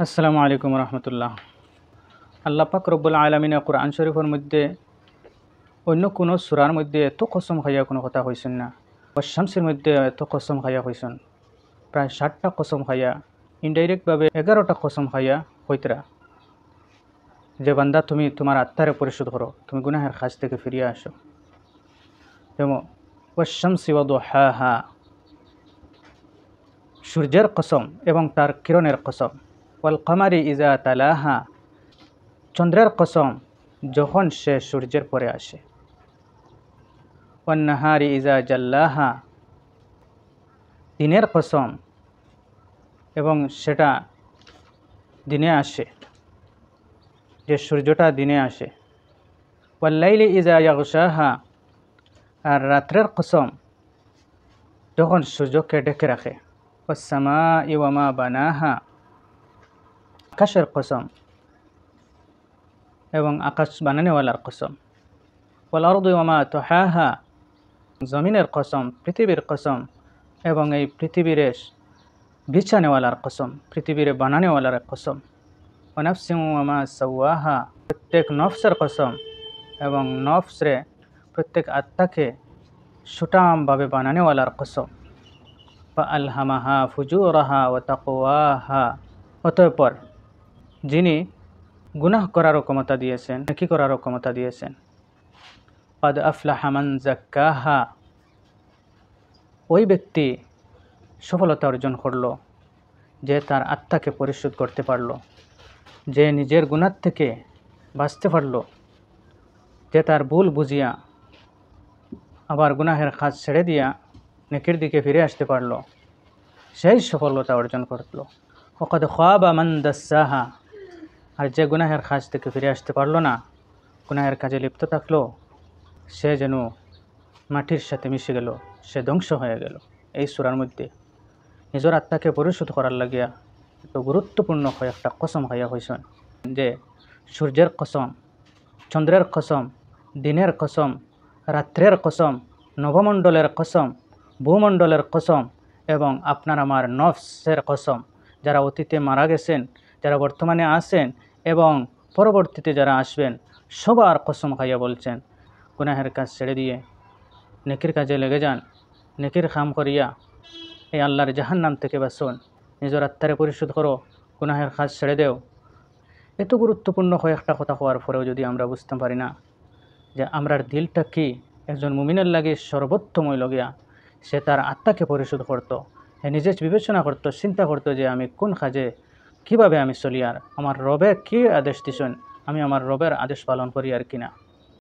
আসসালামু আলাইকুম রহমতুল্লাহ। আল্লাহ পাক রব্বুল আলামিন কুরআন শরীফের মধ্যে অন্য কোনো সূরার মধ্যে এত কসম খাইয়া কোনো কথা কইছেন না। শামসের মধ্যে এত কসম খাইয়া কইছেন, প্রায় 60টা কসম খাইয়া, ইনডাইরেক্টভাবে 11টা কসম খাইয়া হইতরা যে বান্দা তুমি তোমার আত্মারে পরিশোধ করো, তুমি গুনাহের কাজ থেকে ফিরিয়ে আসো। যেমন ওয়াশ-শামসি ওয়া দুহাহা, সূর্যের কসম এবং তার কিরণের কসম। ওয়াল কমারি ইজা তালাহা, চন্দ্রের কসম যখন সে সূর্যের পরে আসে। ওয়ান নাহারি ইজা জাল্লাহা, দিনের কসম এবং সেটা দিনে আসে, যে সূর্যটা দিনে আসে। ওয়াল লাইলি ইজা ইয়াগশাহা, আর রাত্রের কসম যখন সূর্যকে ঢেকে রাখে। ওয়াস সামাই ওয়া মা বানাহা, আকাশের কসম এবং আকাশ বানানেওয়ালার কসম। ওয়াল আরদি ওয়া মা তুহাহা, জমিনের কসম, পৃথিবীর কসম এবং এই পৃথিবীর বিছানেওয়ালার কসম, পৃথিবীর বানানেওয়ালার কসম। ওয়া নাফসিন ওয়া মা সাওয়াহা, প্রত্যেক নফসের কসম এবং নফসরে, প্রত্যেক আত্মাকে সুঠামভাবে বানানেওয়ালার কসম। ফা আলহামাহা ফুজুরাহা ওয়া তাকওয়াহা, অতঃপর যিনি গুনাহ করারও ক্ষমতা দিয়েছেন, নেকি করারও ক্ষমতা দিয়েছেন। ক্বাদ আফলাহা মান যাক্কাহা, ওই ব্যক্তি সফলতা অর্জন করল যে তার আত্মাকে পরিশুদ্ধ করতে পারল, যে নিজের গুনাহ থেকে বাঁচতে পারল, যে তার ভুল বুঝিয়া আবার গুনাহের কাজ ছেড়ে দিয়া নেকির দিকে ফিরে আসতে পারল, সেই সফলতা অর্জন করল। ওয়াকাদ খাবা মান দাসসাহা, আর যে গুনাহের কাজ থেকে ফিরে আসতে পারল না, গুনাহের কাজে লিপ্ত থাকলো, সে যেন মাটির সাথে মিশে গেল, সে ধ্বংস হয়ে গেল। এই সূরার মধ্যে নিজের আত্মাকে পরিশুদ্ধ করার লাগিয়া এত গুরুত্বপূর্ণ একটা কসম খাইয়া হয়েছেন, যে সূর্যের কসম, চন্দ্রের কসম, দিনের কসম, রাত্রের কসম, নবমণ্ডলের কসম, ভূমণ্ডলের কসম এবং আপনার আমার নফসের কসম। যারা অতীতে মারা গেছেন, যারা বর্তমানে আছেন এবং পরবর্তীতে যারা আসবেন, সবার কসম খাইয়া বলছেন, গুনাহের কাজ ছেড়ে দিয়ে নেকির কাজে লেগে যান, নেকির কাম করিয়া এই আল্লাহর জাহান্নাম থেকে বাঁচুন, নিজের আত্মারে পরিশুদ্ধ করো, গুনাহের কাজ ছেড়ে দেও। এত গুরুত্বপূর্ণ একটা কথা হওয়ার পরেও যদি আমরা বুঝতে পারি না যে আমরার দিলটা কি একজন মুমিনের লাগে সর্বোত্তম লগিয়া, সে তার আত্মাকে পরিশুদ্ধ করতো, সে নিজে বিবেচনা করতো, চিন্তা করতো যে আমি কোন কাজে কিভাবে আমি চলি, আর আমার রবে কী আদেশ দিছেন, আমি আমার রবের আদেশ পালন করি আর কিনা।